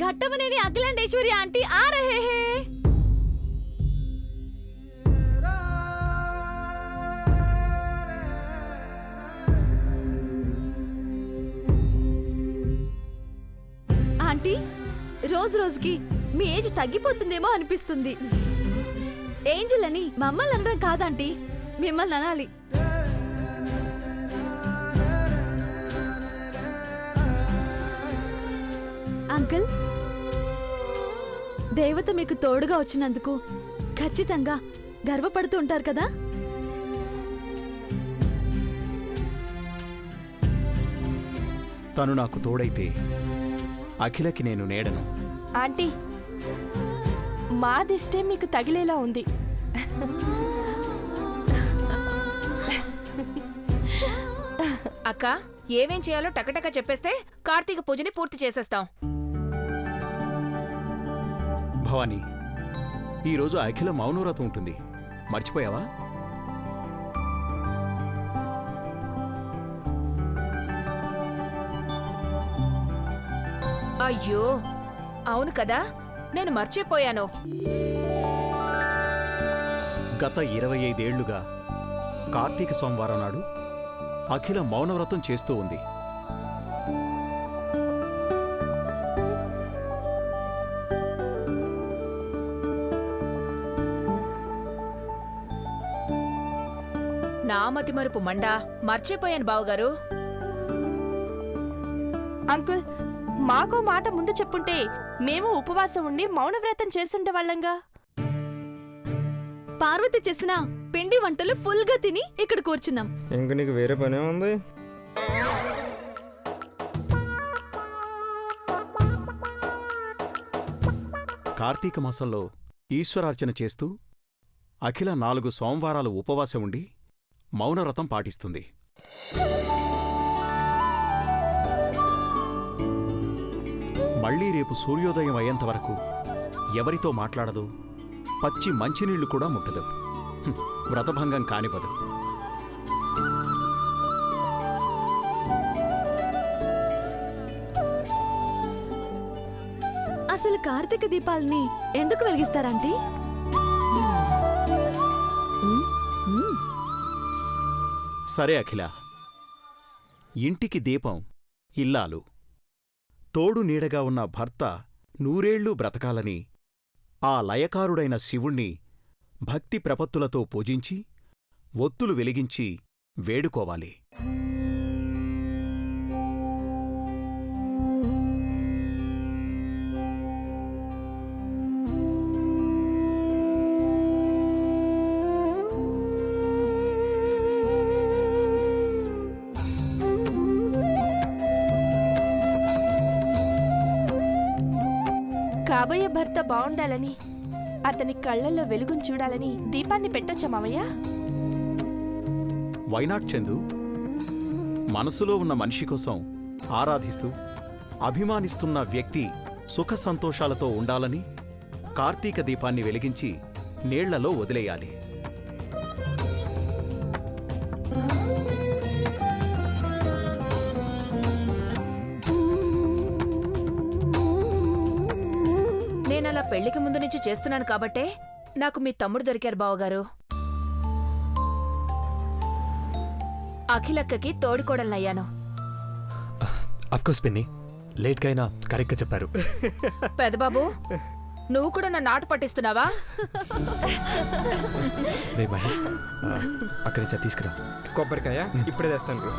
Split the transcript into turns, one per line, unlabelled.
घट्टमनेनी Akhilandeshwari aunty आ रहे हैं। Aunty రోజు రోజుకి మీ ఏజ్ తగ్గిపోతుందేమో అనిపిస్తుంది. ఏంజెల్ అని మమ్మల్ని అనడం కాదంటీ, మిమ్మల్ని అనాలి. అంకుల్, దేవత మీకు తోడుగా వచ్చినందుకు ఖచ్చితంగా గర్వపడుతూ ఉంటారు కదా?
తను నాకు తోడైతే అఖిలకి నేను నేడను.
ఆంటీ, మా దిష్టే మీకు తగిలేలా ఉంది.
అక్క, ఏమేం చేయాలో టకటక చెప్పేస్తే కార్తీక పూజని పూర్తి చేసేస్తాం.
భవానీ, ఈరోజు అఖిల మౌనవ్రతం ఉంటుంది, మర్చిపోయావా?
అయ్యో అవును కదా, నేను మర్చిపోయాను.
గత 25 ఏళ్లుగా కార్తీక సోమవారం నాడు అఖిల మౌనవ్రతం చేస్తూ ఉంది.
నా మతిమరుపు మండా, మర్చిపోయాను బావగారు.
అంకుల్, మాకో మాట ముందు చెప్పుంటే మేము ఉపవాసం ఉండి మౌనవ్రతం చేసుండే వాళ్ళంగా.
పార్వతి చేసిన పిండి వంటలు ఫుల్ గా తిని ఇక్కడ కూర్చున్నాం.
ఇంక నీకు వేరే పనే ఉంది?
కార్తీక మాసంలో ఈశ్వరార్చన చేస్తూ అఖిల 4 సోమవారాలు ఉపవాసం ఉండి మౌనవ్రతం పాటిస్తుంది. మళ్లీ రేపు సూర్యోదయం అయ్యేంత వరకు ఎవరితో మాట్లాడదు, పచ్చి మంచినీళ్లు కూడా ముట్టదు, వ్రతభంగం కానివ్వదు.
అసలు కార్తీక దీపాలని ఎందుకు వెలిగిస్తారంటీ?
సరే అఖిల, ఇంటికి దీపం ఇల్లాలు, తోడు నీడగా ఉన్న భర్త 100 ఏళ్లు బ్రతకాలని ఆ లయకారుడైన శివుణ్ణి భక్తి ప్రపత్తులతో పూజించి ఒత్తులు వెలిగించి వేడుకోవాలి.
కాబోయే భర్త బావుండాలని, అతని కళ్ళల్లో వెలుగును చూడాలని దీపాన్ని పెట్టొచ్చా మావయ్య?
వైనాట్ చందు, మనసులో ఉన్న మనిషి కోసం ఆరాధిస్తూ అభిమానిస్తున్న వ్యక్తి సుఖ సంతోషాలతో ఉండాలని కార్తీక దీపాన్ని వెలిగించి నీళ్లలో వదిలేయాలి.
నేనలా పెళ్లికి ముందు నుంచి చేస్తున్నాను కాబట్టే నాకు మీ తమ్ముడు దొరికారు బావగారు. అఖిలక్కకి తోడికోడలనయ్యాను.
అఫ్కోర్స్ పిన్ని, లేట్గా అయినా కరెక్ట్గా చెప్పారు.
పెదబాబు, నువ్వు కూడా నన్ను ఆట పట్టిస్తున్నావా?
రే మహి, అక్కడి నుంచి తీసుకురా.
కొబ్బరికాయ ఇప్పుడే తెస్తాను.